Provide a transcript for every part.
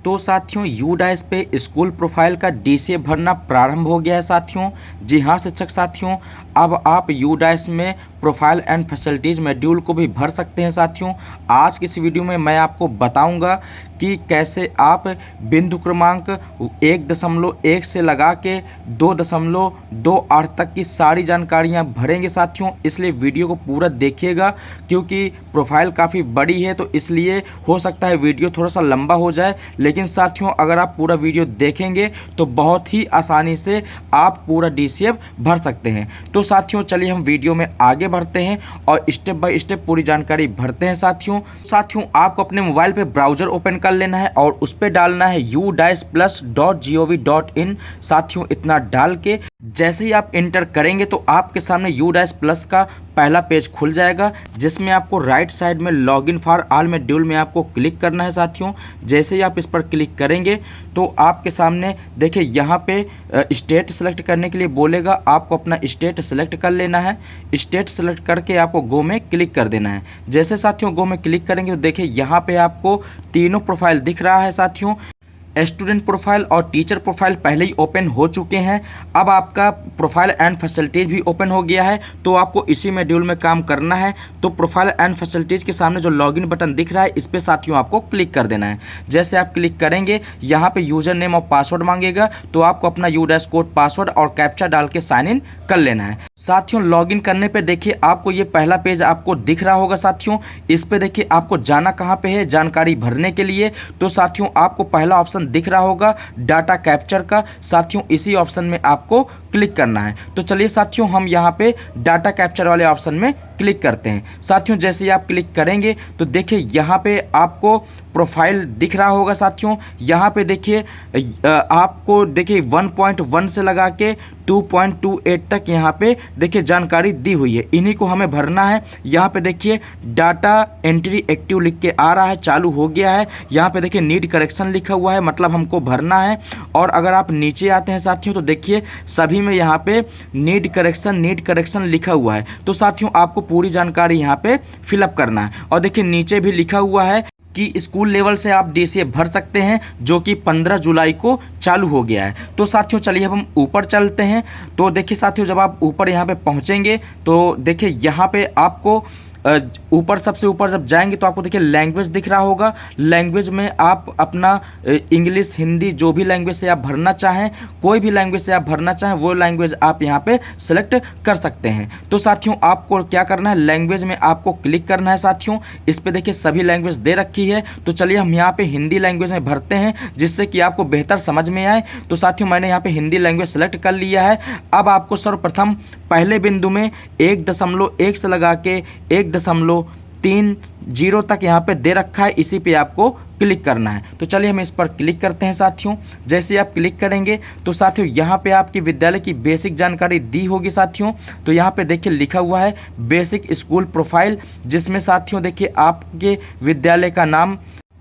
तो साथियों यूडाइस पे स्कूल प्रोफाइल का डीसीए भरना प्रारंभ हो गया है साथियों। जी हाँ शिक्षक साथियों, अब आप यूडाइस में प्रोफाइल एंड फैसिलिटीज़ मॉड्यूल को भी भर सकते हैं साथियों। आज की इस वीडियो में मैं आपको बताऊंगा कि कैसे आप बिंदु क्रमांक 1.1 से लगा के 2.28 तक की सारी जानकारियां भरेंगे साथियों। इसलिए वीडियो को पूरा देखिएगा, क्योंकि प्रोफाइल काफ़ी बड़ी है तो इसलिए हो सकता है वीडियो थोड़ा सा लंबा हो जाए। लेकिन साथियों अगर आप पूरा वीडियो देखेंगे तो बहुत ही आसानी से आप पूरा डीसीए भर सकते हैं। तो साथियों चलिए हम वीडियो में आगे बढ़ते हैं और स्टेप बाय स्टेप पूरी जानकारी भरते हैं साथियों आपको अपने मोबाइल पे ब्राउजर ओपन कर लेना है और उस पर डालना है udaisplus.gov.in। साथियों इतना डाल के जैसे ही आप इंटर करेंगे तो आपके सामने यूडाइस प्लस का पहला पेज खुल जाएगा, जिसमें आपको राइट साइड में लॉगिन फॉर ऑल मॉड्यूल में आपको क्लिक करना है साथियों। जैसे ही आप इस पर क्लिक करेंगे तो आपके सामने देखिए यहाँ पे स्टेट सेलेक्ट करने के लिए बोलेगा, आपको अपना स्टेट सेलेक्ट कर लेना है। स्टेट सेलेक्ट करके आपको गो में क्लिक कर देना है। जैसे साथियों गो में क्लिक करेंगे तो देखिए यहाँ पे आपको तीनों प्रोफाइल दिख रहा है साथियों। स्टूडेंट प्रोफाइल और टीचर प्रोफाइल पहले ही ओपन हो चुके हैं। अब आपका प्रोफाइल एंड फैसिलिटीज़ भी ओपन हो गया है, तो आपको इसी मॉड्यूल में काम करना है। तो प्रोफाइल एंड फैसिलिटीज़ के सामने जो लॉगिन बटन दिख रहा है इस पर साथियों आपको क्लिक कर देना है। जैसे आप क्लिक करेंगे यहाँ पे यूज़र नेम और पासवर्ड मांगेगा, तो आपको अपना यूडाइस कोड पासवर्ड और कैप्चा डाल के साइन इन कर लेना है साथियों। लॉगिन करने पे देखिए आपको ये पहला पेज आपको दिख रहा होगा साथियों। इस पे देखिए आपको जाना कहाँ पे है जानकारी भरने के लिए। तो साथियों आपको पहला ऑप्शन दिख रहा होगा डाटा कैप्चर का। साथियों इसी ऑप्शन में आपको क्लिक करना है। तो चलिए साथियों हम यहाँ पे डाटा कैप्चर वाले ऑप्शन में क्लिक करते हैं साथियों। जैसे ही आप क्लिक करेंगे तो देखिए यहाँ पे आपको प्रोफाइल दिख रहा होगा साथियों। यहाँ पे देखिए आपको देखिए 1.1 से लगा के 2.28 तक यहाँ पे देखिए जानकारी दी हुई है, इन्हीं को हमें भरना है। यहाँ पे देखिए डाटा एंट्री एक्टिव लिख के आ रहा है, चालू हो गया है। यहाँ पे देखिए नीड करेक्शन लिखा हुआ है, मतलब हमको भरना है। और अगर आप नीचे आते हैं साथियों तो देखिए सभी में यहाँ पे नीड करेक्शन लिखा हुआ है। तो साथियों आपको पूरी जानकारी यहाँ पे फिलअप करना है। और देखिए नीचे भी लिखा हुआ है कि स्कूल लेवल से आप डीसीए भर सकते हैं, जो कि 15 जुलाई को चालू हो गया है। तो साथियों चलिए अब हम ऊपर चलते हैं। तो देखिए साथियों जब आप ऊपर यहाँ पे पहुँचेंगे तो देखिए यहाँ पे आपको ऊपर सबसे ऊपर जब जाएंगे तो आपको देखिए लैंग्वेज दिख रहा होगा। लैंग्वेज में आप अपना इंग्लिश हिंदी जो भी लैंग्वेज से आप भरना चाहें, कोई भी लैंग्वेज से आप भरना चाहें वो लैंग्वेज आप यहाँ पे सेलेक्ट कर सकते हैं। तो साथियों आपको क्या करना है, लैंग्वेज में आपको क्लिक करना है साथियों। इस पे देखिए सभी लैंग्वेज दे रखी है। तो चलिए हम यहाँ पे हिंदी लैंग्वेज में भरते हैं, जिससे कि आपको बेहतर समझ में आए। तो साथियों मैंने यहाँ पे हिंदी लैंग्वेज सेलेक्ट कर लिया है। अब आपको सर्वप्रथम पहले बिंदु में 1.1 से लगा के 1.30 तक यहाँ पे दे रखा है, इसी पे आपको क्लिक करना है। तो चलिए हम इस पर क्लिक करते हैं साथियों। जैसे आप क्लिक करेंगे तो साथियों यहाँ पे आपकी विद्यालय की बेसिक जानकारी दी होगी साथियों। तो यहाँ पे देखिए लिखा हुआ है बेसिक स्कूल प्रोफाइल, जिसमें साथियों देखिए आपके विद्यालय का नाम,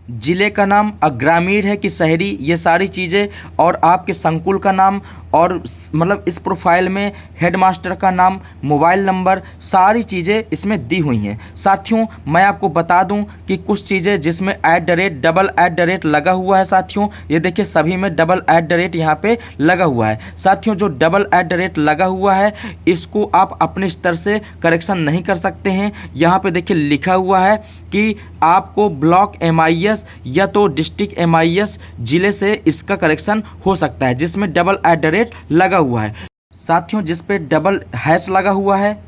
जिले का नाम, ग्रामीण है कि शहरी, ये सारी चीज़ें, और आपके संकुल का नाम, और मतलब इस प्रोफाइल में हेडमास्टर का नाम, मोबाइल नंबर, सारी चीज़ें इसमें दी हुई हैं साथियों। मैं आपको बता दूं कि कुछ चीज़ें जिसमें @ लगा हुआ है साथियों, ये देखिए सभी में @ यहाँ पे लगा हुआ है साथियों। जो @ लगा हुआ है इसको आप अपने स्तर से करेक्शन नहीं कर सकते हैं। यहाँ पे देखिए लिखा हुआ है कि आपको ब्लॉक MIS या तो डिस्ट्रिक्ट MIS जिले से इसका करेक्शन हो सकता है, जिसमें @ लगा हुआ है साथियों। जिस पे # लगा हुआ है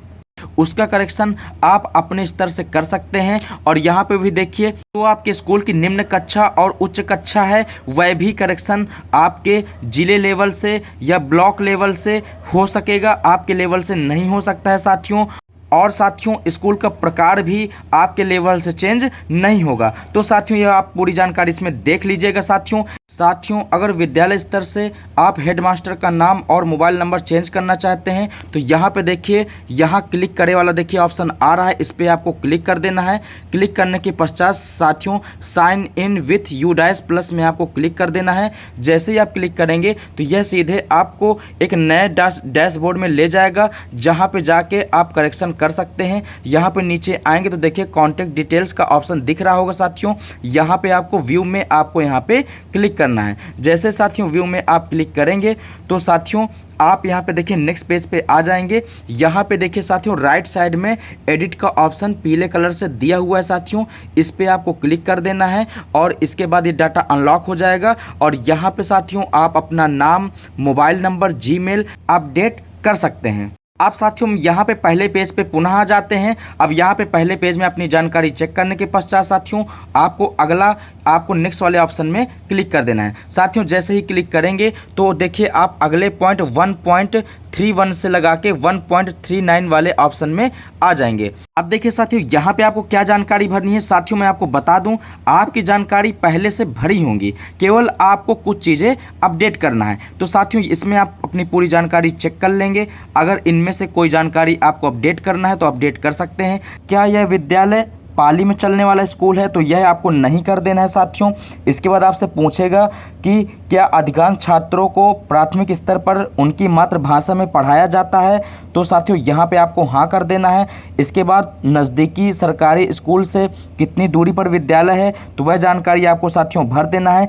उसका करेक्शन आप अपने स्तर से कर सकते हैं। और यहाँ पे भी देखिए तो आपके स्कूल की निम्न कक्षा और उच्च कक्षा है, वह भी करेक्शन आपके जिले लेवल से या ब्लॉक लेवल से हो सकेगा, आपके लेवल से नहीं हो सकता है साथियों। और साथियों स्कूल का प्रकार भी आपके लेवल से चेंज नहीं होगा। तो साथियों ये आप पूरी जानकारी इसमें देख लीजिएगा साथियों अगर विद्यालय स्तर से आप हेडमास्टर का नाम और मोबाइल नंबर चेंज करना चाहते हैं तो यहाँ पे देखिए यहाँ क्लिक करे वाला देखिए ऑप्शन आ रहा है, इस पर आपको क्लिक कर देना है। क्लिक करने के पश्चात साथियों sign in with UDISE plus में आपको क्लिक कर देना है। जैसे ही आप क्लिक करेंगे तो यह सीधे आपको एक नए डैशबोर्ड में ले जाएगा, जहाँ पे जाके आप करेक्शन कर सकते हैं। यहाँ पे नीचे आएंगे तो देखिए कॉन्टैक्ट डिटेल्स का ऑप्शन दिख रहा होगा साथियों। यहाँ पे आपको व्यू में आपको यहाँ पे क्लिक करना है। जैसे साथियों व्यू में आप क्लिक करेंगे तो साथियों आप यहाँ पे देखिए नेक्स्ट पेज पे आ जाएंगे। यहाँ पे देखिए साथियों राइट साइड में एडिट का ऑप्शन पीले कलर से दिया हुआ है साथियों, इस पे आपको क्लिक कर देना है और इसके बाद ये डाटा अनलॉक हो जाएगा और यहाँ पे साथियों आप अपना नाम, मोबाइल नंबर, जीमेल अपडेट कर सकते हैं। आप साथियों यहाँ पे पहले पेज पे पुनः आ जाते हैं। अब यहाँ पे पहले पेज में अपनी जानकारी चेक करने के पश्चात साथियों आपको नेक्स्ट वाले ऑप्शन में क्लिक कर देना है। साथियों जैसे ही क्लिक करेंगे तो देखिए आप अगले पॉइंट 1.31 से लगा के 1.39 वाले ऑप्शन में आ जाएंगे। अब देखिए साथियों यहाँ पे आपको क्या जानकारी भरनी है। साथियों मैं आपको बता दूं आपकी जानकारी पहले से भरी होंगी, केवल आपको कुछ चीज़ें अपडेट करना है। तो साथियों इसमें आप अपनी पूरी जानकारी चेक कर लेंगे। अगर इनमें से कोई जानकारी आपको अपडेट करना है तो अपडेट कर सकते हैं। क्या यह विद्यालय पाली में चलने वाला स्कूल है, तो यह आपको नहीं कर देना है साथियों। इसके बाद आपसे पूछेगा कि क्या अधिकांश छात्रों को प्राथमिक स्तर पर उनकी मातृभाषा में पढ़ाया जाता है, तो साथियों यहाँ पे आपको हाँ कर देना है। इसके बाद नज़दीकी सरकारी स्कूल से कितनी दूरी पर विद्यालय है, तो वह जानकारी आपको साथियों भर देना है।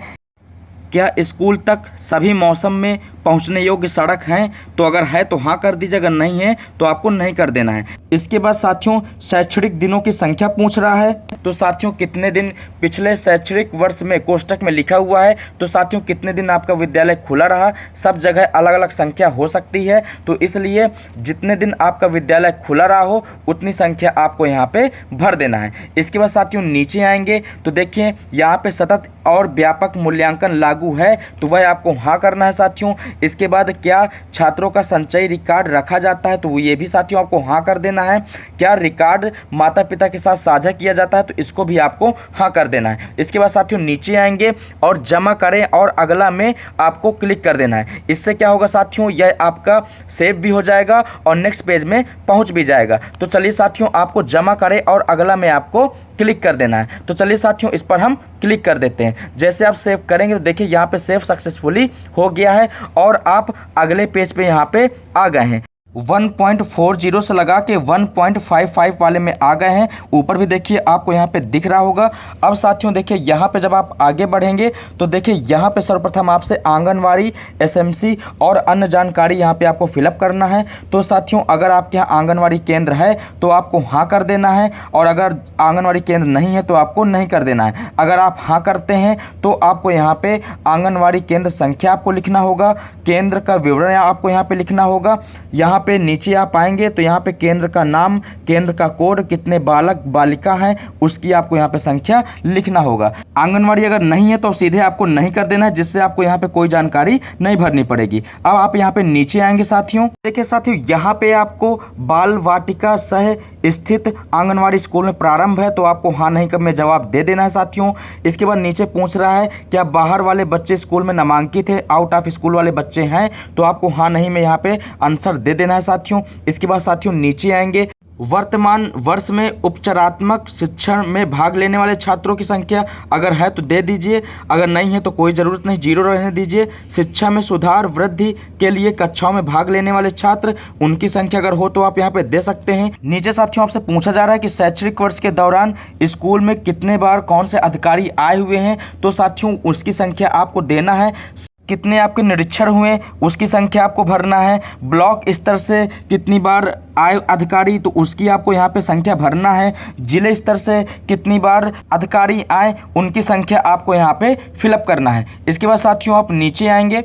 क्या स्कूल तक सभी मौसम में पहुंचने योग्य सड़क हैं, तो अगर है तो हाँ कर दीजिए, अगर नहीं है तो आपको नहीं कर देना है। इसके बाद साथियों शैक्षणिक दिनों की संख्या पूछ रहा है, तो साथियों कितने दिन पिछले शैक्षणिक वर्ष में कोष्टक में लिखा हुआ है, तो साथियों कितने दिन आपका विद्यालय खुला रहा। सब जगह अलग अलग संख्या हो सकती है, तो इसलिए जितने दिन आपका विद्यालय खुला रहा हो उतनी संख्या आपको यहाँ पे भर देना है। इसके बाद साथियों नीचे आएंगे तो देखिए यहाँ पे सतत और व्यापक मूल्यांकन लागू है, तो वह आपको हाँ करना है साथियों। इसके बाद क्या छात्रों का संचयी रिकॉर्ड रखा जाता है, तो ये भी साथियों आपको हाँ कर देना है। क्या रिकॉर्ड माता पिता के साथ साझा किया जाता है, तो इसको भी आपको हाँ कर देना है। इसके बाद साथियों नीचे आएंगे और जमा करें और अगला में आपको क्लिक कर देना है। इससे क्या होगा साथियों यह आपका सेव भी हो जाएगा और नेक्स्ट पेज में पहुंच भी जाएगा। तो चलिए साथियों आपको जमा करें और अगला में आपको क्लिक कर देना है। तो चलिए साथियों इस पर हम क्लिक कर देते हैं। जैसे आप सेव करेंगे तो देखिए यहाँ पे सेव सक्सेसफुली हो गया है और आप अगले पेज पे यहाँ पे आ गए हैं। 1.40 से लगा के 1.55 वाले में आ गए हैं। ऊपर भी देखिए आपको यहाँ पे दिख रहा होगा। अब साथियों देखिए यहाँ पे जब आप आगे बढ़ेंगे तो देखिए यहाँ पे सर्वप्रथम आपसे आंगनवाड़ी, एसएमसी और अन्य जानकारी यहाँ पे आपको फिलअप करना है। तो साथियों अगर आपके यहाँ आंगनवाड़ी केंद्र है तो आपको हाँ कर देना है और अगर आंगनवाड़ी केंद्र नहीं है तो आपको नहीं कर देना है। अगर आप हाँ करते हैं तो आपको यहाँ पे आंगनवाड़ी केंद्र संख्या आपको लिखना होगा, केंद्र का विवरण आपको यहाँ पे लिखना होगा। यहाँ पे नीचे आप आएंगे तो यहाँ पे केंद्र का नाम, केंद्र का कोड, कितने बालक बालिका हैं उसकी आपको यहाँ पे संख्या लिखना होगा। आंगनवाड़ी अगर नहीं है तो सीधे आपको नहीं कर देना है, जिससे आपको यहाँ पे कोई जानकारी नहीं भरनी पड़ेगी। अब आप यहाँ पे नीचे आएंगे साथियों, देखिए साथियों यहाँ पे आपको बाल वाटिका सह स्थित आंगनवाड़ी स्कूल में प्रारंभ है, तो आपको हाँ नहीं का में जवाब दे देना है साथियों। इसके बाद नीचे पूछ रहा है क्या बाहर वाले बच्चे स्कूल में नामांकित है, आउट ऑफ स्कूल वाले बच्चे हैं, तो आपको हाँ नहीं में यहाँ पे आंसर दे देना है साथियों। इसके बाद साथियों नीचे आएंगे, वर्तमान वर्ष में उपचारात्मक शिक्षण में भाग लेने वाले छात्रों की संख्या अगर है तो दे दीजिए, अगर नहीं है तो कोई ज़रूरत नहीं, 0 रहने दीजिए। शिक्षा में सुधार वृद्धि के लिए कक्षाओं में भाग लेने वाले छात्र, उनकी संख्या अगर हो तो आप यहाँ पे दे सकते हैं। नीचे साथियों आपसे पूछा जा रहा है कि शैक्षणिक वर्ष के दौरान स्कूल में कितने बार कौन से अधिकारी आए हुए हैं, तो साथियों उसकी संख्या आपको देना है। कितने आपके निरीक्षण हुए उसकी संख्या आपको भरना है। ब्लॉक स्तर से कितनी बार आए अधिकारी, तो उसकी आपको यहाँ पे संख्या भरना है। जिले स्तर से कितनी बार अधिकारी आए उनकी संख्या आपको यहाँ पे फिलअप करना है। इसके बाद साथियों आप नीचे आएंगे।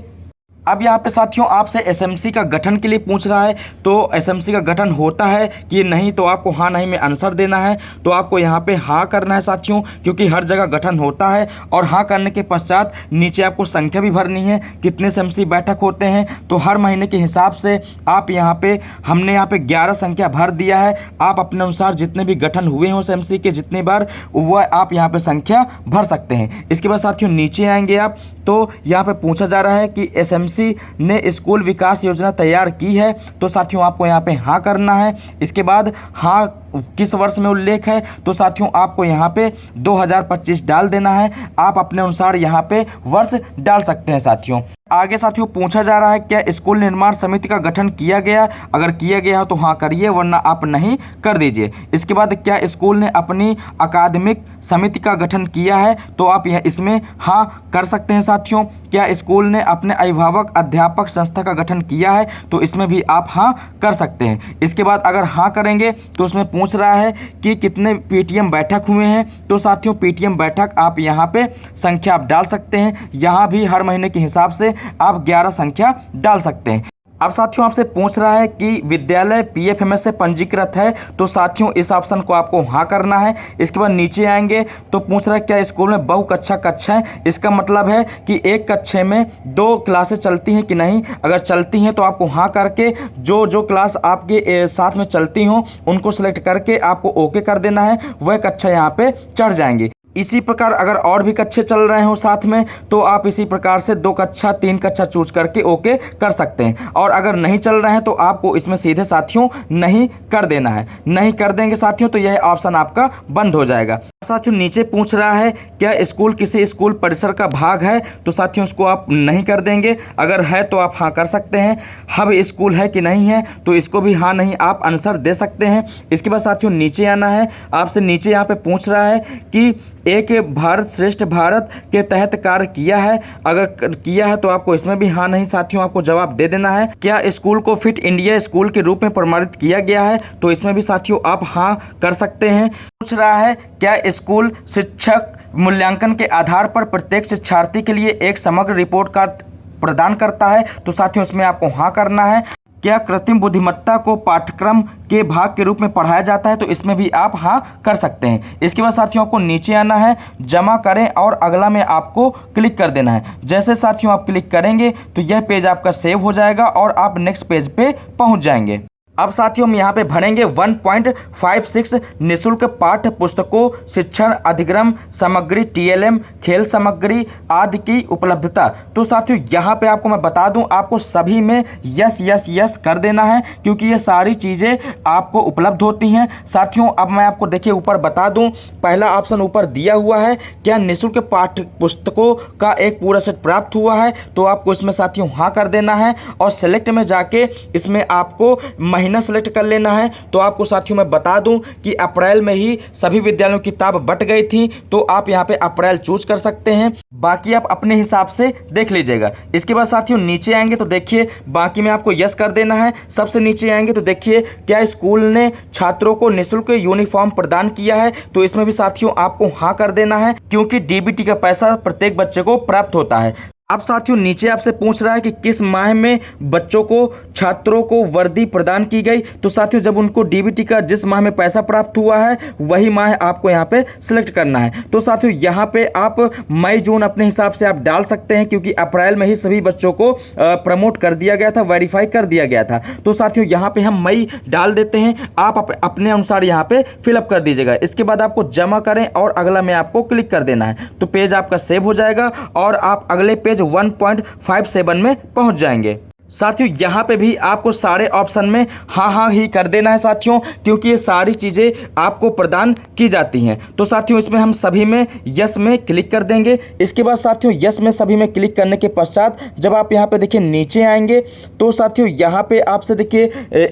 अब यहाँ पे साथियों आपसे एसएमसी का गठन के लिए पूछ रहा है, तो एसएमसी का गठन होता है कि नहीं, तो आपको हाँ नहीं में आंसर देना है। तो आपको यहाँ पे हाँ करना है साथियों, क्योंकि हर जगह गठन होता है। और हाँ करने के पश्चात नीचे आपको संख्या भी भरनी है, कितने एसएमसी बैठक होते हैं, तो हर महीने के हिसाब से आप यहाँ पे हमने यहाँ पे 11 संख्या भर दिया है। आप अपने अनुसार जितने भी गठन हुए हों एसएमसी के जितनी बार, वह आप यहाँ पे संख्या भर सकते हैं। इसके बाद साथियों नीचे आएंगे आप, तो यहाँ पे पूछा जा रहा है कि एसएमसी ने स्कूल विकास योजना तैयार की है, तो साथियों आपको यहाँ पे हाँ करना है। इसके बाद हाँ किस वर्ष में उल्लेख है, तो साथियों आपको यहाँ पे 2025 डाल देना है। आप अपने अनुसार यहाँ पे वर्ष डाल सकते हैं साथियों। आगे साथियों पूछा जा रहा है क्या स्कूल निर्माण समिति का गठन किया गया, अगर किया गया हो तो हाँ करिए वरना आप नहीं कर दीजिए। इसके बाद क्या स्कूल ने अपनी अकादमिक समिति का गठन किया है, तो आप यह इसमें हाँ कर सकते हैं साथियों। क्या स्कूल ने अपने अभिभावक अध्यापक संस्था का गठन किया है, तो इसमें भी आप हाँ कर सकते हैं। इसके बाद अगर हाँ करेंगे तो उसमें पूछ रहा है कि कितने पीटीएम बैठक हुए हैं, तो साथियों पीटीएम बैठक आप यहाँ पे संख्या आप डाल सकते हैं। यहाँ भी हर महीने के हिसाब से आप 11 संख्या डाल सकते हैं। अब साथियों आपसे पूछ रहा है कि विद्यालय पीएफएमएस से पंजीकृत है, तो साथियों इस ऑप्शन को आपको हाँ करना है। इसके बाद नीचे आएंगे तो पूछ रहा है क्या स्कूल में बहुकक्षा कक्षा है, इसका मतलब है कि एक कक्षा में 2 क्लासेस चलती हैं कि नहीं। अगर चलती हैं तो आपको हाँ करके जो जो क्लास आपके साथ में चलती हों उनको सेलेक्ट करके आपको ओके कर देना है, वह कक्षा यहाँ पे चढ़ जाएंगी। इसी प्रकार अगर और भी कक्षे चल रहे हो साथ में तो आप इसी प्रकार से 2 कक्षा 3 कक्षा चूज करके ओके कर सकते हैं। और अगर नहीं चल रहे हैं तो आपको इसमें सीधे साथियों नहीं कर देना है। नहीं कर देंगे साथियों तो यह ऑप्शन आपका बंद हो जाएगा। साथियों नीचे पूछ रहा है क्या स्कूल किसी स्कूल परिसर का भाग है, तो साथियों उसको आप नहीं कर देंगे। अगर है तो आप हाँ कर सकते हैं। हब स्कूल है कि नहीं है, तो इसको भी हाँ नहीं आप आंसर दे सकते हैं। इसके बाद साथियों नीचे आना है। आपसे नीचे यहाँ पे पूछ रहा है कि एक भारत श्रेष्ठ भारत के तहत कार्य किया है, अगर किया है तो आपको इसमें भी हाँ नहीं साथियों आपको जवाब दे देना है। क्या स्कूल को फिट इंडिया स्कूल के रूप में प्रमाणित किया गया है, तो इसमें भी साथियों आप हाँ कर सकते हैं। पूछ रहा है क्या स्कूल शिक्षक मूल्यांकन के आधार पर प्रत्येक शिक्षार्थी के लिए एक समग्र रिपोर्ट कार्ड प्रदान करता है, तो साथियों इसमें आपको हाँ करना है। क्या कृत्रिम बुद्धिमत्ता को पाठ्यक्रम के भाग के रूप में पढ़ाया जाता है, तो इसमें भी आप हाँ कर सकते हैं। इसके बाद साथियों आपको नीचे आना है, जमा करें और अगला में आपको क्लिक कर देना है। जैसे साथियों आप क्लिक करेंगे तो यह पेज आपका सेव हो जाएगा और आप नेक्स्ट पेज पे पहुंच जाएंगे। अब साथियों हम यहाँ पे भरेंगे 1.56 निःशुल्क पाठ्य पुस्तकों, शिक्षण अधिगम सामग्री, टीएलएम, खेल सामग्री आदि की उपलब्धता। तो साथियों यहाँ पे आपको मैं बता दूं आपको सभी में यस यस यस कर देना है, क्योंकि ये सारी चीज़ें आपको उपलब्ध होती हैं। साथियों अब मैं आपको देखिए ऊपर बता दूं, पहला ऑप्शन ऊपर दिया हुआ है क्या निःशुल्क पाठ्य पुस्तकों का एक पूरा सेट प्राप्त हुआ है, तो आपको इसमें साथियों हाँ कर देना है। और सेलेक्ट में जाके इसमें आपको महीना सेलेक्ट कर लेना है। तो आपको साथियों मैं बता दूं कि अप्रैल में ही सभी विद्यालयों की किताब बट गई थी, तो आप यहां पे अप्रैल चूज कर सकते हैं। बाकी आप अपने हिसाब से देख लीजिएगा। इसके बाद साथियों नीचे आएंगे तो देखिए बाकी में आपको यस कर देना है। सबसे नीचे आएंगे तो देखिए क्या स्कूल ने छात्रों को निःशुल्क यूनिफॉर्म प्रदान किया है, तो इसमें भी साथियों आपको हाँ कर देना है, क्योंकि डीबीटी का पैसा प्रत्येक बच्चे को प्राप्त होता है। अब साथियों नीचे आपसे पूछ रहा है कि किस माह में बच्चों को छात्रों को वर्दी प्रदान की गई, तो साथियों जब उनको डीबीटी का जिस माह में पैसा प्राप्त हुआ है वही माह आपको यहाँ पे सिलेक्ट करना है। तो साथियों यहाँ पे आप मई जून अपने हिसाब से आप डाल सकते हैं, क्योंकि अप्रैल में ही सभी बच्चों को प्रमोट कर दिया गया था, वेरीफाई कर दिया गया था। तो साथियों यहाँ पे हम मई डाल देते हैं, आप अपने अनुसार यहाँ पे फिलअप कर दीजिएगा। इसके बाद आपको जमा करें और अगला में आपको क्लिक कर देना है, तो पेज आपका सेव हो जाएगा और आप अगले पेज 1.57 में पहुंच जाएंगे। साथियों यहाँ पे भी आपको सारे ऑप्शन में हाँ हाँ ही कर देना है साथियों, क्योंकि ये सारी चीज़ें आपको प्रदान की जाती हैं। तो साथियों इसमें हम सभी में यस में क्लिक कर देंगे। इसके बाद साथियों यस में सभी में क्लिक करने के पश्चात जब आप यहाँ पे देखिए नीचे आएंगे तो साथियों यहाँ पे आपसे देखिए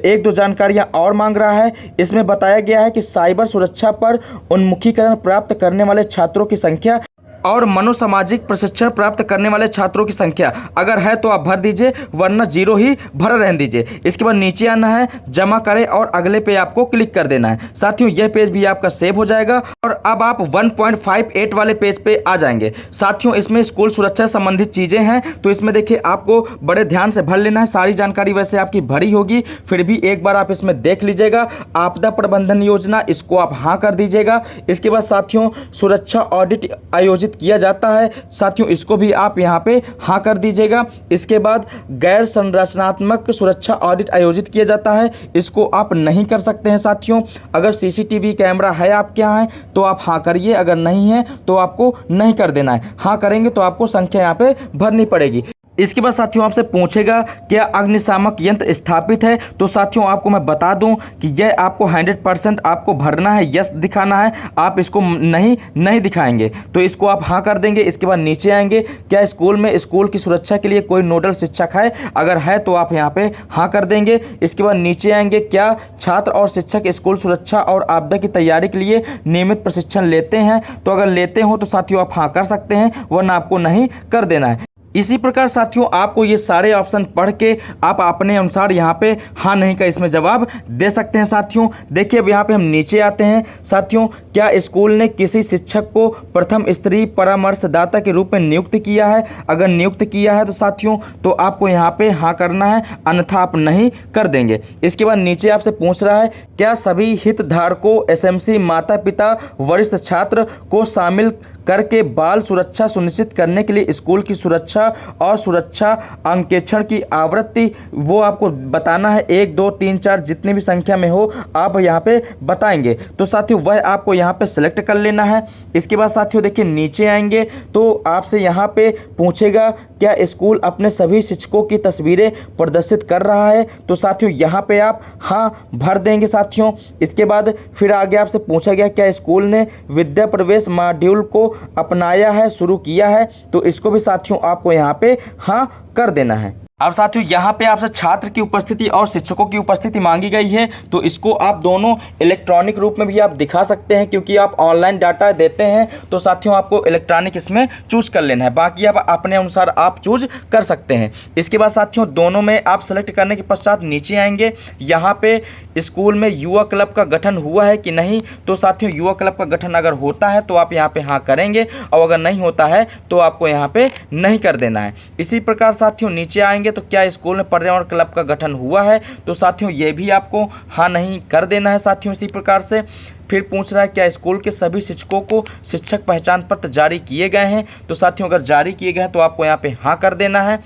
1-2 जानकारियाँ और मांग रहा है। इसमें बताया गया है कि साइबर सुरक्षा पर उन्मुखीकरण प्राप्त करने वाले छात्रों की संख्या और मनोसामाजिक प्रशिक्षण प्राप्त करने वाले छात्रों की संख्या, अगर है तो आप भर दीजिए वरना 0 ही भर रहने दीजिए। इसके बाद नीचे आना है, जमा करें और अगले पे आपको क्लिक कर देना है। साथियों यह पेज भी आपका सेव हो जाएगा और अब आप 1.58 वाले पेज पे आ जाएंगे। साथियों इसमें स्कूल सुरक्षा संबंधित चीजें हैं, तो इसमें देखिए आपको बड़े ध्यान से भर लेना है। सारी जानकारी वैसे आपकी भरी होगी, फिर भी एक बार आप इसमें देख लीजिएगा। आपदा प्रबंधन योजना, इसको आप हाँ कर दीजिएगा। इसके बाद साथियों सुरक्षा ऑडिट आयोजित किया जाता है, साथियों इसको भी आप यहाँ पे हाँ कर दीजिएगा। इसके बाद गैर संरचनात्मक सुरक्षा ऑडिट आयोजित किया जाता है, इसको आप नहीं कर सकते हैं साथियों। अगर सीसीटीवी कैमरा है आपके यहाँ है तो आप हाँ करिए, अगर नहीं है तो आपको नहीं कर देना है। हाँ करेंगे तो आपको संख्या यहाँ पे भरनी पड़ेगी। इसके बाद साथियों आपसे पूछेगा क्या अग्निशामक यंत्र स्थापित है, तो साथियों आपको मैं बता दूं कि यह आपको 100% आपको भरना है, यस दिखाना है, आप इसको नहीं दिखाएंगे तो इसको आप हाँ कर देंगे। इसके बाद नीचे आएंगे, क्या स्कूल में स्कूल की सुरक्षा के लिए कोई नोडल शिक्षक है, अगर है तो आप यहाँ पे हाँ कर देंगे। इसके बाद नीचे आएंगे, क्या छात्र और शिक्षक स्कूल सुरक्षा और आपदा की तैयारी के लिए नियमित प्रशिक्षण लेते हैं, तो अगर लेते हो तो साथियों आप हाँ कर सकते हैं, वरना आपको नहीं कर देना है। इसी प्रकार साथियों आपको ये सारे ऑप्शन पढ़ के आप अपने अनुसार यहाँ पे हाँ नहीं का इसमें जवाब दे सकते हैं। साथियों देखिए अब यहाँ पे हम नीचे आते हैं। साथियों क्या स्कूल ने किसी शिक्षक को प्रथम स्त्री परामर्शदाता के रूप में नियुक्त किया है, अगर नियुक्त किया है तो साथियों तो आपको यहाँ पे हाँ करना है, अन्यथा आप नहीं कर देंगे। इसके बाद नीचे आपसे पूछ रहा है क्या सभी हितधारकों एसएमसी माता पिता वरिष्ठ छात्र को शामिल करके बाल सुरक्षा सुनिश्चित करने के लिए स्कूल की सुरक्षा और सुरक्षा अंकेक्षण की आवृत्ति वो आपको बताना है, 1 2 3 4 जितनी भी संख्या में हो आप यहाँ पे बताएंगे। तो साथियों वह आपको यहाँ पे सिलेक्ट कर लेना है। इसके बाद साथियों देखिए नीचे आएंगे तो आपसे यहाँ पे पूछेगा क्या स्कूल अपने सभी शिक्षकों की तस्वीरें प्रदर्शित कर रहा है, तो साथियों यहाँ पे आप हाँ भर देंगे साथियों। इसके बाद फिर आगे आपसे पूछा गया क्या स्कूल ने विद्या प्रवेश मॉड्यूल को अपनाया है, शुरू किया है, तो इसको भी साथियों आपको यहाँ पे हाँ कर देना है। अब साथियों यहाँ पे आपसे छात्र की उपस्थिति और शिक्षकों की उपस्थिति मांगी गई है, तो इसको आप दोनों इलेक्ट्रॉनिक रूप में भी आप दिखा सकते हैं, क्योंकि आप ऑनलाइन डाटा देते हैं तो साथियों आपको इलेक्ट्रॉनिक इसमें चूज कर लेना है, बाकी आप अपने अनुसार आप चूज कर सकते हैं। इसके बाद साथियों दोनों में आप सेलेक्ट करने के पश्चात नीचे आएंगे, यहाँ पे स्कूल में युवा क्लब का गठन हुआ है कि नहीं, तो साथियों युवा क्लब का गठन अगर होता है तो आप यहाँ पे हाँ करेंगे, और अगर नहीं होता है तो आपको यहाँ पे नहीं कर देना है। इसी प्रकार साथियों नीचे आएंगे तो क्या स्कूल में पर्यावरण क्लब का गठन हुआ है, तो साथियों ये भी आपको हाँ नहीं कर देना है। साथियों इसी प्रकार से फिर पूछ रहा है क्या स्कूल के सभी शिक्षकों को शिक्षक पहचान पत्र जारी किए गए हैं, तो साथियों अगर जारी किए गए हैं तो आपको यहाँ पे हाँ कर देना है।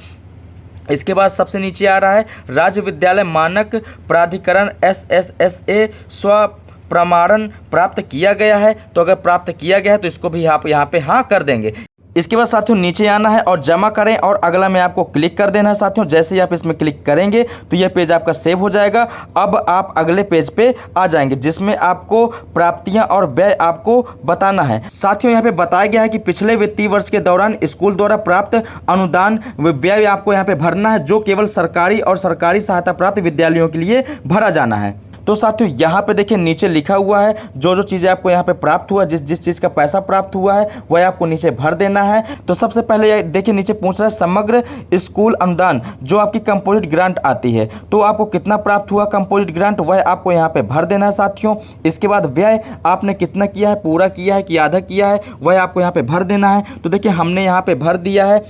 इसके बाद सबसे नीचे आ रहा है राज्य विद्यालय मानक प्राधिकरण SSSA स्व प्रमाणन प्राप्त किया गया है, तो अगर प्राप्त किया गया है तो इसको भी आप यहाँ पे हाँ कर देंगे। इसके बाद साथियों नीचे आना है और जमा करें और अगला में आपको क्लिक कर देना है। साथियों जैसे ही आप इसमें क्लिक करेंगे तो यह पेज आपका सेव हो जाएगा। अब आप अगले पेज पे आ जाएंगे जिसमें आपको प्राप्तियां और व्यय आपको बताना है। साथियों यहाँ पे बताया गया है कि पिछले वित्तीय वर्ष के दौरान स्कूल द्वारा प्राप्त अनुदान व्यय आपको यहाँ पे भरना है, जो केवल सरकारी और सरकारी सहायता प्राप्त विद्यालयों के लिए भरा जाना है। तो साथियों यहाँ पे देखिए नीचे लिखा हुआ है जो जो चीज़ें आपको यहाँ पे प्राप्त हुआ, जिस चीज़ का पैसा प्राप्त हुआ है वह आपको नीचे भर देना है। तो सबसे पहले देखिए नीचे पूछ रहा है समग्र स्कूल अनुदान जो आपकी कंपोजिट ग्रांट आती है, तो आपको कितना प्राप्त हुआ कंपोजिट ग्रांट वह आपको यहाँ पे भर देना है साथियों। इसके बाद व्यय आपने कितना किया है, पूरा किया है कि आधा किया है, वह आपको यहाँ पे भर देना है। तो देखिए हमने यहाँ पे भर दिया है।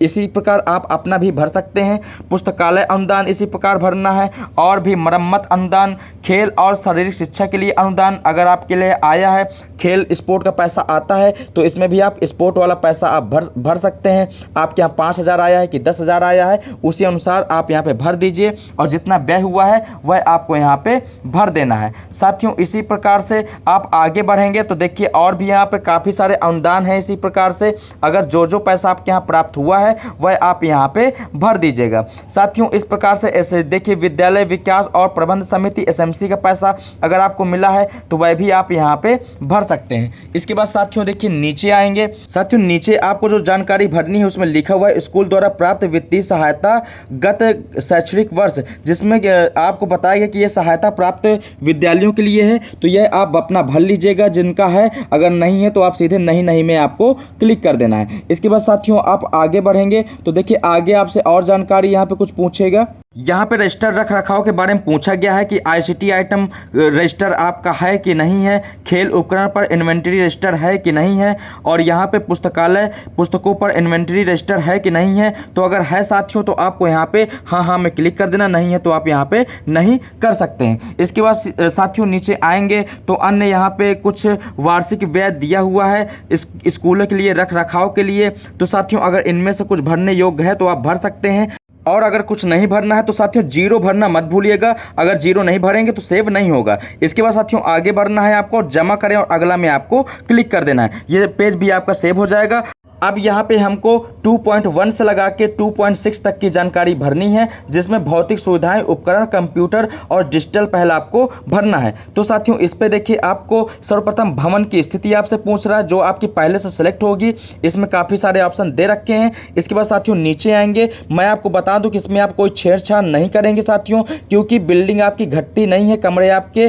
इसी प्रकार आप अपना भी भर सकते हैं। पुस्तकालय अनुदान इसी प्रकार भरना है, और भी मरम्मत अनुदान, खेल और शारीरिक शिक्षा के लिए अनुदान अगर आपके लिए आया है, खेल स्पोर्ट का पैसा आता है तो इसमें भी आप स्पोर्ट वाला पैसा आप भर सकते हैं। आपके यहाँ 5,000 आया है कि 10,000 आया है, उसी अनुसार आप यहाँ पे भर दीजिए, और जितना व्यय हुआ है वह आपको यहाँ पे भर देना है। साथियों इसी प्रकार से आप आगे बढ़ेंगे तो देखिए और भी यहाँ पे काफ़ी सारे अनुदान हैं। इसी प्रकार से अगर जो जो पैसा आपके यहाँ प्राप्त हुआ है वह आप यहाँ पे भर दीजिएगा। साथियों इस प्रकार से ऐसे देखिए विद्यालय विकास और प्रबंध समिति SMC का पैसा अगर आपको मिला है तो वह भी आप यहाँ पे भर सकते हैं। इसके बाद साथियों देखिए नीचे आएंगे। साथियों नीचे आपको जो जानकारी भरनी है उसमें लिखा हुआ है स्कूल द्वारा प्राप्त वित्तीय सहायता गत शैक्षणिक वर्ष, जिसमें आपको बताया गया कि यह सहायता प्राप्त विद्यालयों के लिए है, तो यह आप अपना भर लीजिएगा जिनका है। अगर नहीं है तो आप सीधे नहीं में आपको क्लिक कर देना है। इसके बाद साथियों आप आगे बढ़ेंगे तो देखिए आगे आपसे और जानकारी यहाँ पे कुछ पूछेगा। यहाँ पे रजिस्टर रख रखाव के बारे में पूछा गया है कि ICT आइटम रजिस्टर आपका है कि नहीं है, खेल उपकरण पर इन्वेंटरी रजिस्टर है कि नहीं है, और यहाँ पे पुस्तकालय पुस्तकों पर इन्वेंटरी रजिस्टर है कि नहीं है। तो अगर है साथियों तो आपको यहाँ पे हाँ में क्लिक कर देना, नहीं है तो आप यहाँ पे नहीं कर सकते हैं। इसके बाद साथियों नीचे आएंगे तो अन्य यहाँ पे कुछ वार्षिक व्यय दिया हुआ है स्कूलों के लिए रख रखाव के लिए। तो साथियों अगर इनमें से कुछ भरने योग्य है तो आप भर सकते हैं, और अगर कुछ नहीं भरना है तो साथियों 0 भरना मत भूलिएगा। अगर 0 नहीं भरेंगे तो सेव नहीं होगा। इसके बाद साथियों आगे बढ़ना है आपको, जमा करें और अगला में आपको क्लिक कर देना है। ये पेज भी आपका सेव हो जाएगा। अब यहाँ पे हमको 2.1 से लगा के 2.6 तक की जानकारी भरनी है, जिसमें भौतिक सुविधाएं, उपकरण, कंप्यूटर और डिजिटल पहला आपको भरना है। तो साथियों इस पे देखिए आपको सर्वप्रथम भवन की स्थिति आपसे पूछ रहा है, जो आपकी पहले से सिलेक्ट होगी। इसमें काफ़ी सारे ऑप्शन दे रखे हैं। इसके बाद साथियों नीचे आएंगे, मैं आपको बता दूं कि इसमें आप कोई छेड़छाड़ नहीं करेंगे साथियों, क्योंकि बिल्डिंग आपकी घटती नहीं है, कमरे आपके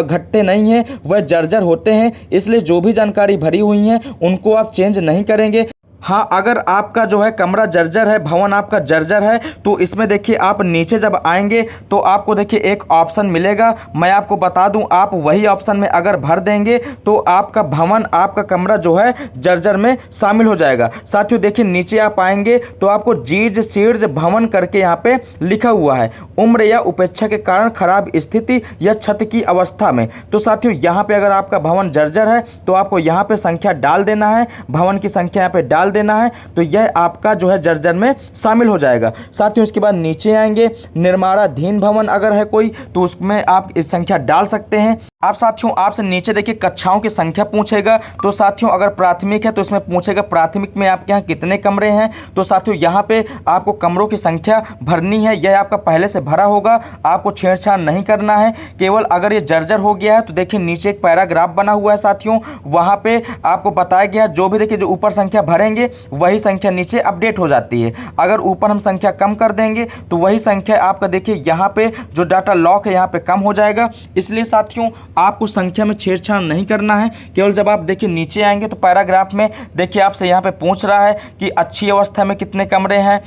घटते नहीं हैं, वह जर्जर होते हैं। इसलिए जो भी जानकारी भरी हुई है उनको आप चेंज नहीं करेंगे। हाँ, अगर आपका जो है कमरा जर्जर है, भवन आपका जर्जर है, तो इसमें देखिए आप नीचे जब आएंगे तो आपको देखिए एक ऑप्शन मिलेगा। मैं आपको बता दूं, आप वही ऑप्शन में अगर भर देंगे तो आपका भवन, आपका कमरा जो है जर्जर में शामिल हो जाएगा। साथियों देखिए नीचे आप आएंगे तो आपको जीर्ज शीर्ज भवन करके यहाँ पे लिखा हुआ है, उम्र या उपेक्षा के कारण खराब स्थिति या क्षति की अवस्था में। तो साथियों यहाँ पे अगर आपका भवन जर्जर है तो आपको यहाँ पे संख्या डाल देना है, भवन की संख्या यहाँ पे डाल देना है, तो यह आपका जो है जर्जर में शामिल हो जाएगा। साथियों इसके बाद नीचे आएंगे, निर्माणाधीन भवन अगर है कोई तो उसमें आप इस संख्या डाल सकते हैं। आप साथियों आपसे नीचे देखिए कक्षाओं की संख्या पूछेगा। तो साथियों अगर प्राथमिक है तो इसमें पूछेगा प्राथमिक में आपके यहाँ कितने कमरे हैं। तो साथियों यहाँ पे आपको कमरों की संख्या भरनी है, यह आपका पहले से भरा होगा, आपको छेड़छाड़ नहीं करना है। केवल अगर ये जर्जर हो गया है तो देखिए नीचे एक पैराग्राफ बना हुआ है साथियों, वहाँ पे आपको बताया गया जो भी देखिए जो ऊपर संख्या भरेंगे वही संख्या नीचे अपडेट हो जाती है। अगर ऊपर हम संख्या कम कर देंगे तो वही संख्या आपका देखिए यहाँ पे जो डाटा लॉक है यहाँ पे कम हो जाएगा। इसलिए साथियों आपको संख्या में छेड़छाड़ नहीं करना है। केवल जब आप देखिए नीचे आएंगे तो पैराग्राफ में देखिए आपसे यहाँ पे पूछ रहा है कि अच्छी अवस्था में कितने कमरे हैं,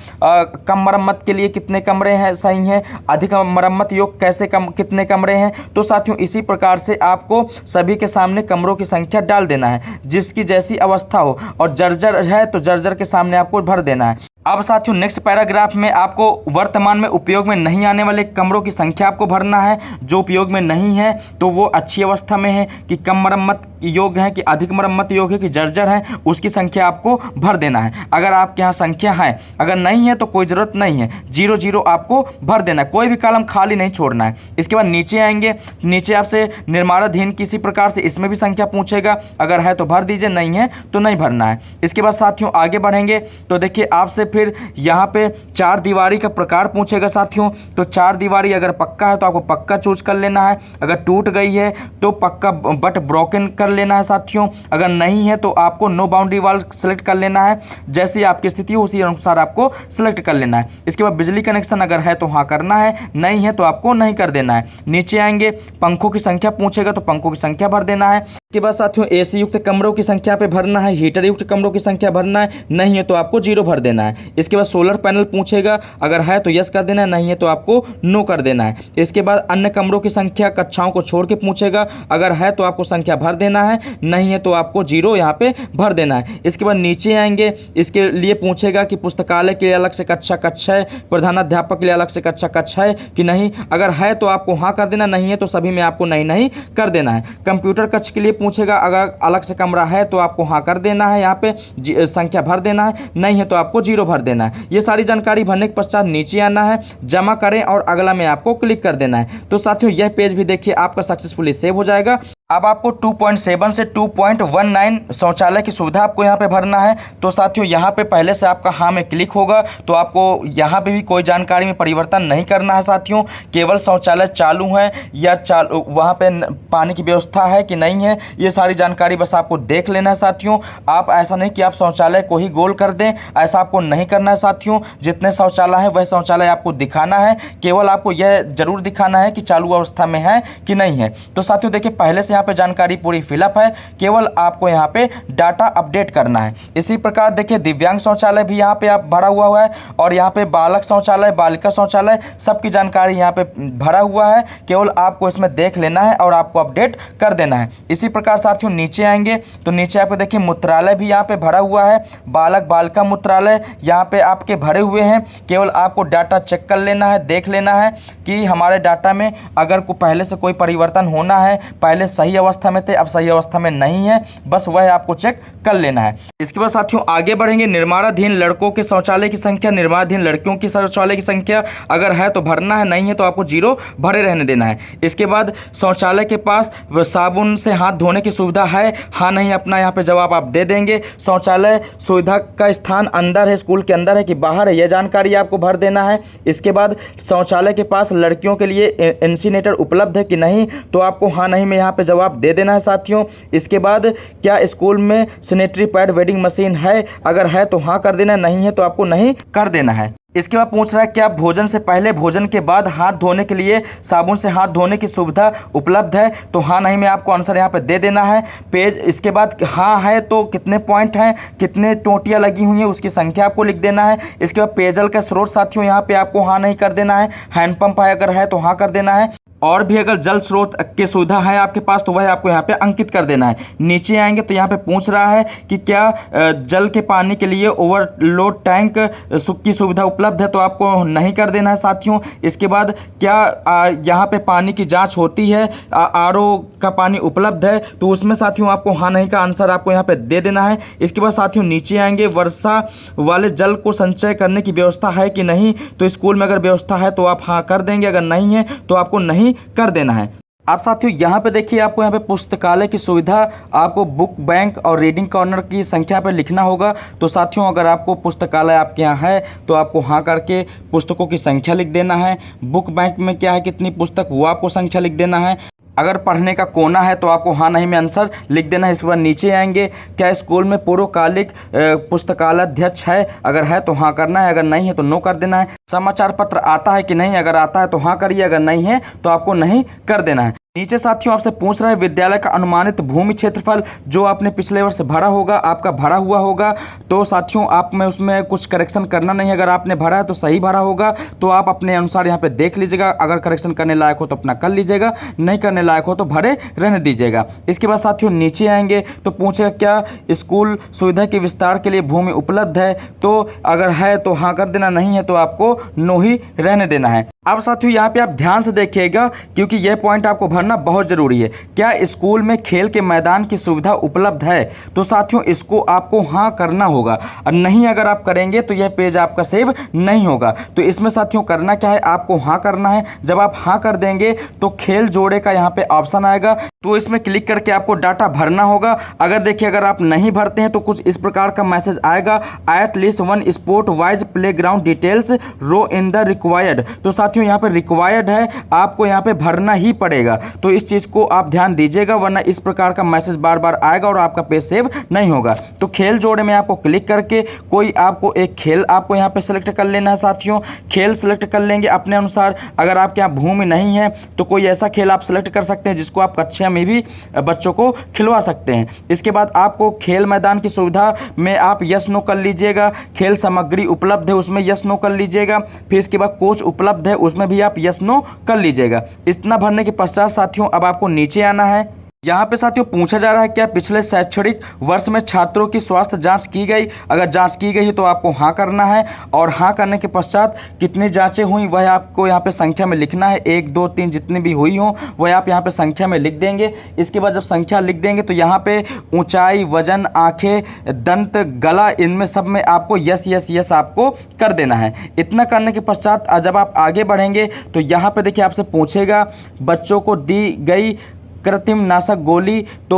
कम मरम्मत के लिए कितने कमरे हैं सही हैं, अधिक मरम्मत योग्य कैसे कितने कमरे हैं। तो साथियों इसी प्रकार से आपको सभी के सामने कमरों की संख्या डाल देना है, जिसकी जैसी अवस्था हो। और जर्जर है तो जर्जर के सामने आपको भर देना है। अब साथियों नेक्स्ट पैराग्राफ में आपको वर्तमान में उपयोग में नहीं आने वाले कमरों की संख्या आपको भरना है। जो उपयोग में नहीं है तो वो अच्छी अवस्था में है कि कम मरम्मत योग्य है कि अधिक मरम्मत योग्य है कि जर्जर है, उसकी संख्या आपको भर देना है। अगर आपके यहाँ संख्या है, अगर नहीं है तो कोई ज़रूरत नहीं है, 0 आपको भर देना है, कोई भी कॉलम खाली नहीं छोड़ना है। इसके बाद नीचे आएंगे, नीचे आपसे निर्माणाधीन किसी प्रकार से इसमें भी संख्या पूछेगा, अगर है तो भर दीजिए, नहीं है तो नहीं भरना है। इसके बाद साथियों आगे बढ़ेंगे तो देखिए आपसे फिर यहाँ पे 4 दीवारी का प्रकार पूछेगा साथियों। तो 4 दीवारी अगर पक्का है तो आपको पक्का चूज कर लेना है, अगर टूट गई है तो पक्का बट ब्रोकन कर लेना है साथियों। अगर नहीं है तो आपको नो बाउंड्री वॉल सेलेक्ट कर लेना है, जैसी आपकी स्थिति हो उसी अनुसार आपको सेलेक्ट कर लेना है। इसके बाद बिजली कनेक्शन अगर है तो हाँ करना है, नहीं है तो आपको नहीं कर देना है। नीचे आएंगे, पंखों की संख्या पूछेगा तो पंखों की संख्या भर देना है। इसके बाद साथियों एसी युक्त कमरों की संख्या पे भरना है, हीटर युक्त कमरों की संख्या भरना है, नहीं है तो आपको 0 भर देना है। इसके बाद सोलर पैनल पूछेगा, अगर है तो यस कर देना है, नहीं है तो आपको नो कर देना है। इसके बाद अन्य कमरों की संख्या कक्षाओं को छोड़ के पूछेगा, अगर है तो आपको संख्या भर देना है, नहीं है तो आपको 0 यहाँ पे भर देना है। इसके बाद नीचे आएंगे, इसके लिए पूछेगा कि पुस्तकालय के लिए अलग से कक्षा है, प्रधानाध्यापक के लिए अलग से कक्षा है कि नहीं, अगर है तो आपको हाँ कर देना, नहीं है तो सभी में आपको नहीं कर देना है। कंप्यूटर कक्ष के लिए पूछेगा, अगर अलग से कमरा है तो आपको हाँ कर देना है, यहाँ पे संख्या भर देना है, नहीं है तो आपको 0 भर देना है। ये सारी जानकारी भरने के पश्चात नीचे आना है, जमा करें और अगला में आपको क्लिक कर देना है। तो साथियों यह पेज भी देखिए आपका सक्सेसफुली सेव हो जाएगा। अब आपको 2.7 से 2.19 शौचालय की सुविधा आपको यहाँ पे भरना है। तो साथियों यहाँ पे पहले से आपका हाँ में क्लिक होगा, तो आपको यहाँ पे भी कोई जानकारी में परिवर्तन नहीं करना है साथियों। केवल शौचालय चालू है या वहाँ पे पानी की व्यवस्था है कि नहीं है, ये सारी जानकारी बस आपको देख लेना है साथियों। आप ऐसा नहीं कि आप शौचालय को ही गोल कर दें, ऐसा आपको नहीं करना है साथियों। जितने शौचालय हैं वह शौचालय आपको दिखाना है, केवल आपको यह जरूर दिखाना है कि चालू अवस्था में है कि नहीं है। तो साथियों देखिए पहले से यहाँ पे जानकारी पूरी फिलअप है, केवल आपको यहाँ पे डाटा अपडेट करना है। इसी प्रकार देखिए दिव्यांग शौचालय भी यहाँ पे आप भरा हुआ है, और यहाँ पे बालक शौचालय, बालिका शौचालय सबकी जानकारी यहाँ पे भरा हुआ है, केवल आपको इसमें देख लेना है और आपको अपडेट कर देना है। इसी प्रकार साथियों नीचे आएंगे तो नीचे आपको देखिए मूत्रालय भी यहाँ पे भरा हुआ है, बालक बालिका मूत्रालय यहाँ पे आपके भरे हुए हैं। केवल आपको डाटा चेक कर लेना है, देख लेना है कि हमारे डाटा में अगर पहले से कोई परिवर्तन होना है, पहले सही अवस्था में थे, अब सही अवस्था में नहीं है, बस वह आपको चेक कर लेना है। इसके बाद साथियों आगे बढ़ेंगे। निर्माणाधीन लड़कों के शौचालय की संख्या, निर्माणाधीन लड़कियों की शौचालय की संख्या, अगर है तो भरना है, नहीं है तो आपको 0 भरे रहने देना है। इसके बाद शौचालय के पास साबुन से हाथ धोने की सुविधा है, हाँ नहीं अपना यहाँ पे जवाब आप दे देंगे। शौचालय सुविधा का स्थान अंदर है, स्कूल के अंदर है कि बाहर है, यह जानकारी आपको भर देना है। इसके बाद शौचालय के पास लड़कियों के लिए इंसीनेटर उपलब्ध है कि नहीं, तो आपको हाँ नहीं में यहाँ पे जवाब दे देना है साथियों। इसके बाद क्या स्कूल में सैनिटरी पैड वेंडिंग मशीन है, अगर है तो हाँ कर देना है, नहीं है तो आपको नहीं कर देना है। इसके बाद पूछ रहा है क्या भोजन से पहले भोजन के बाद हाथ धोने के लिए साबुन से हाथ धोने की सुविधा उपलब्ध है, तो हाँ नहीं में आपको आंसर यहाँ पे दे देना है। पेज इसके बाद हाँ है तो कितने पॉइंट हैं, कितने टोटियाँ लगी हुई हैं, उसकी संख्या आपको लिख देना है। इसके बाद पेयजल का स्रोत साथियों यहाँ पे आपको हाँ नहीं कर देना है। हैंडपंप है, अगर है तो हाँ कर देना है। और भी अगर जल स्रोत की सुविधा है आपके पास तो वह आपको यहाँ पे अंकित कर देना है। नीचे आएंगे तो यहाँ पे पूछ रहा है कि क्या जल के पानी के लिए ओवरलोड टैंक की सुविधा उपलब्ध है, तो आपको नहीं कर देना है साथियों। इसके बाद क्या यहाँ पे पानी की जांच होती है, आरओ का पानी उपलब्ध है, तो उसमें साथियों आपको हाँ नहीं का आंसर आपको यहाँ पे दे देना है। इसके बाद साथियों नीचे आएंगे, वर्षा वाले जल को संचय करने की व्यवस्था है कि नहीं, तो स्कूल में अगर व्यवस्था है तो आप हाँ कर देंगे, अगर नहीं है तो आपको नहीं कर देना है। आप साथियों यहाँ पे देखिए, आपको यहाँ पे पुस्तकालय की सुविधा, आपको बुक बैंक और रीडिंग कॉर्नर की संख्या पे लिखना होगा। तो साथियों अगर आपको पुस्तकालय आपके यहाँ है तो आपको हाँ करके पुस्तकों की संख्या लिख देना है। बुक बैंक में क्या है, कितनी पुस्तक, वो आपको संख्या लिख देना है। अगर पढ़ने का कोना है तो आपको हाँ नहीं में आंसर लिख देना है। इसके बाद नीचे आएंगे, क्या स्कूल में पूर्वकालिक पुस्तकालय अध्यक्ष है, अगर है तो हाँ करना है, अगर नहीं है तो नो कर देना है। समाचार पत्र आता है कि नहीं, अगर आता है तो हाँ करिए, अगर नहीं है तो आपको नहीं कर देना है। नीचे साथियों आपसे पूछ रहा है विद्यालय का अनुमानित भूमि क्षेत्रफल जो आपने पिछले वर्ष भरा होगा, आपका भरा हुआ होगा, तो साथियों आप में उसमें कुछ करेक्शन करना नहीं है। अगर आपने भरा है तो सही भरा होगा, तो आप अपने अनुसार यहाँ पे देख लीजिएगा। अगर करेक्शन करने लायक हो तो अपना कर लीजिएगा, नहीं करने लायक हो तो भरे रहने दीजिएगा। इसके बाद साथियों नीचे आएंगे तो पूछेगा क्या स्कूल सुविधा के विस्तार के लिए भूमि उपलब्ध है, तो अगर है तो हाँ कर देना, नहीं है तो आपको नो ही रहने देना है। अब साथियों यहाँ पे आप ध्यान से देखिएगा क्योंकि यह पॉइंट आपको भरना बहुत ज़रूरी है। क्या स्कूल में खेल के मैदान की सुविधा उपलब्ध है, तो साथियों इसको आपको हाँ करना होगा, और नहीं अगर आप करेंगे तो यह पेज आपका सेव नहीं होगा। तो इसमें साथियों करना क्या है, आपको हाँ करना है। जब आप हाँ कर देंगे तो खेल जोड़े का यहाँ पे ऑप्शन आएगा, तो इसमें क्लिक करके आपको डाटा भरना होगा। अगर देखिए अगर आप नहीं भरते हैं तो कुछ इस प्रकार का मैसेज आएगा, at least one sport wise playground details row in the required. तो साथियों यहाँ पे रिक्वायर्ड है, आपको यहाँ पे भरना ही पड़ेगा। तो इस चीज़ को आप ध्यान दीजिएगा, वरना इस प्रकार का मैसेज बार बार आएगा और आपका पेज सेव नहीं होगा। तो खेल जोड़े में आपको क्लिक करके कोई आपको एक खेल आपको यहाँ पे सेलेक्ट कर लेना है साथियों। खेल सेलेक्ट कर लेंगे अपने अनुसार। अगर आपके यहाँ भूमि नहीं है तो कोई ऐसा खेल आप सेलेक्ट कर सकते हैं जिसको आप कक्षा में भी बच्चों को खिलवा सकते हैं। इसके बाद आपको खेल मैदान की सुविधा में आप यस नो कर लीजिएगा। खेल सामग्री उपलब्ध है उसमें यस नो कर लीजिएगा। फिर इसके बाद कोच उपलब्ध है उसमें भी आप यस नो कर लीजिएगा। इतना भरने के पश्चात साथियों अब आपको नीचे आना है। यहाँ पे साथियों पूछा जा रहा है क्या पिछले शैक्षणिक वर्ष में छात्रों की स्वास्थ्य जांच की गई, अगर जांच की गई तो आपको हाँ करना है, और हाँ करने के पश्चात कितनी जांचें हुई वह आपको यहाँ पे संख्या में लिखना है। 1 2 3 जितनी भी हुई हों वह आप यहाँ पे संख्या में लिख देंगे। इसके बाद जब संख्या लिख देंगे तो यहाँ पे ऊंचाई, वजन, आँखें, दंत, गला, इनमें सब में आपको यस यस यस आपको कर देना है। इतना करने के पश्चात जब आप आगे बढ़ेंगे तो यहाँ पे देखिए आपसे पूछेगा बच्चों को दी गई कृत्रिम नाशक गोली तो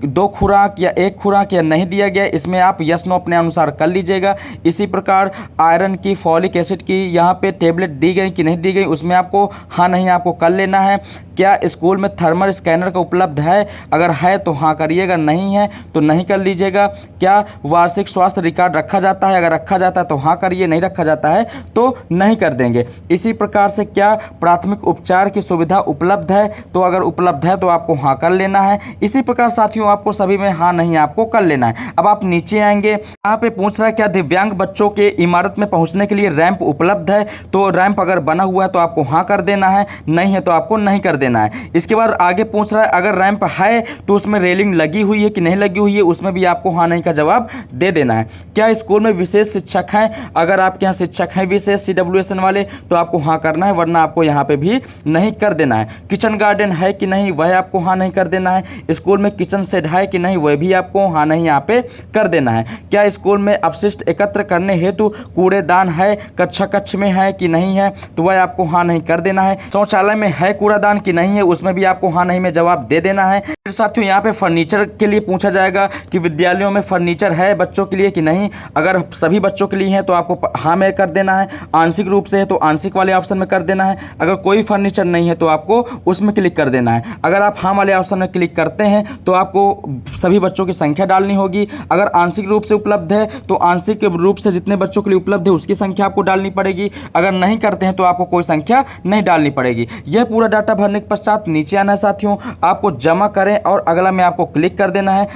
2 खुराक या 1 खुराक या नहीं दिया गया, इसमें आप यस नो अपने अनुसार कर लीजिएगा। इसी प्रकार आयरन की, फॉलिक एसिड की यहाँ पे टेबलेट दी गई कि नहीं दी गई उसमें आपको हाँ नहीं आपको कर लेना है। क्या स्कूल में थर्मल स्कैनर का उपलब्ध है, अगर है तो हाँ करिएगा, नहीं है तो नहीं कर लीजिएगा। क्या वार्षिक स्वास्थ्य रिकॉर्ड रखा जाता है, अगर रखा जाता है तो हाँ करिए, नहीं रखा जाता है तो नहीं कर देंगे। इसी प्रकार से क्या प्राथमिक उपचार की सुविधा उपलब्ध है, तो अगर उपलब्ध है तो आपको हाँ कर लेना है। इसी प्रकार साथियों आपको सभी में हाँ नहीं आपको कर लेना है। अब आप नीचे आएंगे, यहाँ पे पूछ रहा है क्या दिव्यांग बच्चों के इमारत में पहुंचने के लिए रैंप उपलब्ध है, तो रैंप अगर बना हुआ है तो आपको हाँ कर देना है, नहीं है तो आपको नहीं कर देना है। इसके बाद आगे पूछ रहा है अगर रैंप है तो उसमें रेलिंग लगी हुई है कि नहीं लगी हुई है, उसमें भी आपको हाँ नहीं का जवाब दे देना है। क्या स्कूल में विशेष शिक्षक हैं? अगर आपके यहाँ शिक्षक हैं विशेष CWSN वाले तो आपको हाँ करना है, वरना आपको यहाँ पे भी नहीं कर देना है। किचन गार्डन है कि नहीं, वह आपको हाँ नहीं कर देना है। स्कूल में किचन शेड है कि नहीं, वह भी आपको हाँ नहीं यहाँ पे कर देना है। क्या स्कूल में अपशिष्ट एकत्र करने हेतु कूड़ेदान है, कक्ष में है कि नहीं है, तो वह आपको हाँ नहीं कर देना है। शौचालय में है कूड़ादान कि नहीं है, उसमें भी आपको हाँ नहीं में जवाब दे देना है। फिर साथियों यहाँ पे फर्नीचर के लिए पूछा जाएगा कि विद्यालयों में फर्नीचर है बच्चों के लिए कि नहीं। अगर सभी बच्चों के लिए है तो आपको हाँ में कर देना है, आंशिक रूप से है तो आंशिक वाले ऑप्शन में कर देना है, अगर कोई फर्नीचर नहीं है तो आपको उसमें क्लिक कर देना है। अगर आप हाँ वाले ऑप्शन में क्लिक करते हैं तो आपको सभी बच्चों की संख्या डालनी होगी। अगर आंशिक रूप से उपलब्ध है तो आंशिक रूप से जितने बच्चों के लिए उपलब्ध है उसकी संख्या आपको डालनी पड़ेगी। अगर नहीं करते हैं तो आपको कोई संख्या नहीं डालनी पड़ेगी। यह पूरा डाटा भरने के पश्चात नीचे आना है साथियों, आपको जमा करें और अगला में आपको क्लिक कर देना है,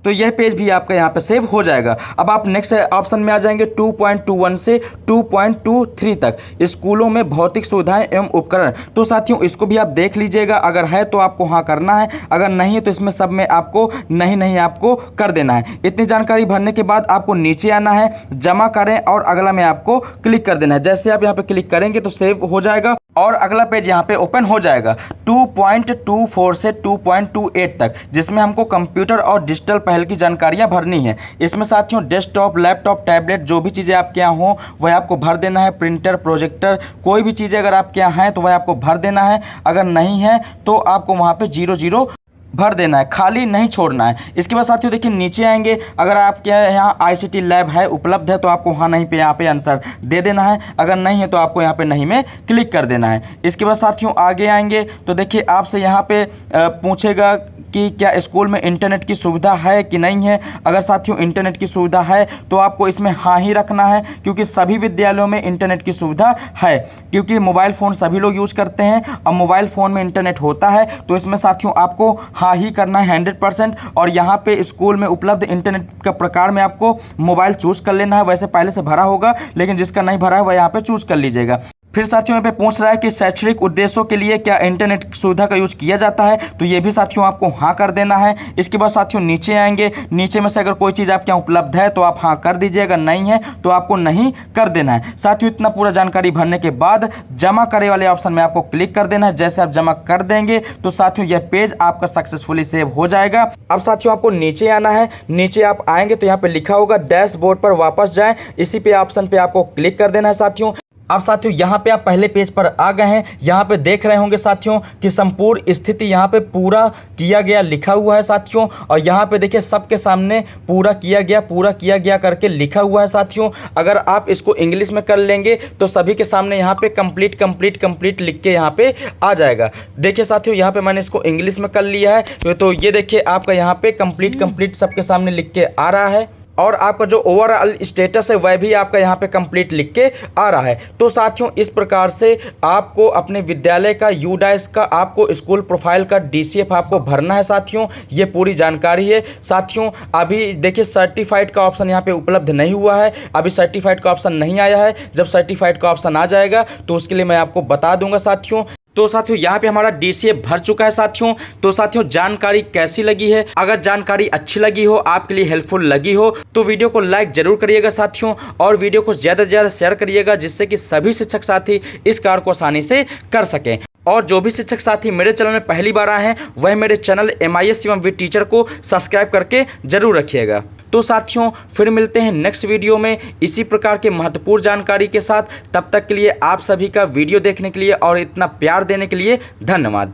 तो यह पेज भी आपका यहाँ पे सेव हो जाएगा। अब आप नेक्स्ट ऑप्शन में आ जाएंगे 2.21 से 2.23 तक, स्कूलों में भौतिक सुविधाएं एवं उपकरण। तो साथियों इसको भी आप देख लीजिएगा, अगर है तो आपको हाँ करना है, अगर नहीं है तो इसमें सब में आपको नहीं आपको कर देना है। इतनी जानकारी भरने के बाद आपको नीचे आना है, जमा करें और अगला में आपको क्लिक कर देना है। जैसे आप यहाँ पे क्लिक करेंगे तो सेव हो जाएगा और अगला पेज यहाँ पे ओपन हो जाएगा 2.24 से 2.28 तक, जिसमें हमको कंप्यूटर और डिजिटल पहल की जानकारियाँ भरनी है। इसमें साथियों डेस्कटॉप, लैपटॉप, टैबलेट जो भी चीज़ें आपके यहाँ हो वह आपको भर देना है। प्रिंटर, प्रोजेक्टर, कोई भी चीज़ें अगर आपके यहाँ हैं तो वह आपको भर देना है। अगर नहीं है तो आपको वहाँ पे 0 भर देना है, खाली नहीं छोड़ना है। इसके बाद साथियों देखिए नीचे आएंगे, अगर आपके यहाँ ICT लैब है उपलब्ध है तो आपको हाँ नहीं पे यहाँ पे आंसर दे देना है, अगर नहीं है तो आपको यहाँ पे नहीं में क्लिक कर देना है। इसके बाद साथियों आगे आएंगे तो देखिए आपसे यहाँ पे पूछेगा कि क्या स्कूल में इंटरनेट की सुविधा है कि नहीं है। अगर साथियों इंटरनेट की सुविधा है तो आपको इसमें हाँ ही रखना है, क्योंकि सभी विद्यालयों में इंटरनेट की सुविधा है, क्योंकि मोबाइल फ़ोन सभी लोग यूज़ करते हैं और मोबाइल फ़ोन में इंटरनेट होता है। तो इसमें साथियों आपको हाँ ही करना है 100%। और यहाँ पे स्कूल में उपलब्ध इंटरनेट का प्रकार में आपको मोबाइल चूज़ कर लेना है। वैसे पहले से भरा होगा, लेकिन जिसका नहीं भरा है वह यहाँ पे चूज़ कर लीजिएगा। फिर साथियों यहाँ पे पूछ रहा है कि शैक्षणिक उद्देश्यों के लिए क्या इंटरनेट सुविधा का यूज किया जाता है, तो ये भी साथियों आपको हाँ कर देना है। इसके बाद साथियों नीचे आएंगे, नीचे में से अगर कोई चीज़ आपके यहाँ उपलब्ध है तो आप हाँ कर दीजिए, अगर नहीं है तो आपको नहीं कर देना है। साथियों इतना पूरा जानकारी भरने के बाद जमा करे वाले ऑप्शन में आपको क्लिक कर देना है। जैसे आप जमा कर देंगे तो साथियों यह पेज आपका सक्सेसफुली सेव हो जाएगा। अब साथियों आपको नीचे आना है, नीचे आप आएंगे तो यहाँ पे लिखा होगा डैशबोर्ड पर वापस जाएं, इसी पे ऑप्शन पे आपको क्लिक कर देना है साथियों। अब साथियों यहाँ पे आप पहले पेज पर आ गए हैं, यहाँ पे देख रहे होंगे साथियों कि संपूर्ण स्थिति यहाँ पे पूरा किया गया लिखा हुआ है साथियों। और यहाँ पे देखिए सबके सामने पूरा किया गया करके लिखा हुआ है साथियों। अगर आप इसको इंग्लिश में कर लेंगे तो सभी के सामने यहाँ पे कंप्लीट लिख के यहाँ पे आ जाएगा। देखिए साथियों यहाँ पे मैंने इसको इंग्लिश में कर लिया है, तो ये देखिए आपका यहाँ पे कंप्लीट सबके सामने लिख के आ रहा है। और आपका जो ओवरऑल स्टेटस है वह भी आपका यहाँ पे कंप्लीट लिख के आ रहा है। तो साथियों इस प्रकार से आपको अपने विद्यालय का UDAS का, आपको स्कूल प्रोफाइल का DCF आपको भरना है साथियों। ये पूरी जानकारी है साथियों। अभी देखिए सर्टिफाइड का ऑप्शन यहाँ पे उपलब्ध नहीं हुआ है, अभी सर्टिफाइड का ऑप्शन नहीं आया है। जब सर्टिफाइड का ऑप्शन आ जाएगा तो उसके लिए मैं आपको बता दूंगा साथियों। तो साथियों यहाँ पे हमारा DCF भर चुका है साथियों। तो साथियों जानकारी कैसी लगी है? अगर जानकारी अच्छी लगी हो, आपके लिए हेल्पफुल लगी हो, तो वीडियो को लाइक जरूर करिएगा साथियों, और वीडियो को ज़्यादा से ज़्यादा शेयर करिएगा, जिससे कि सभी शिक्षक साथी इस कार्य को आसानी से कर सकें। और जो भी शिक्षक साथी मेरे चैनल में पहली बार आए हैं वह मेरे चैनल MIS एवं विद टीचर को सब्सक्राइब करके जरूर रखिएगा। तो साथियों फिर मिलते हैं नेक्स्ट वीडियो में इसी प्रकार के महत्वपूर्ण जानकारी के साथ। तब तक के लिए आप सभी का वीडियो देखने के लिए और इतना प्यार देने के लिए धन्यवाद।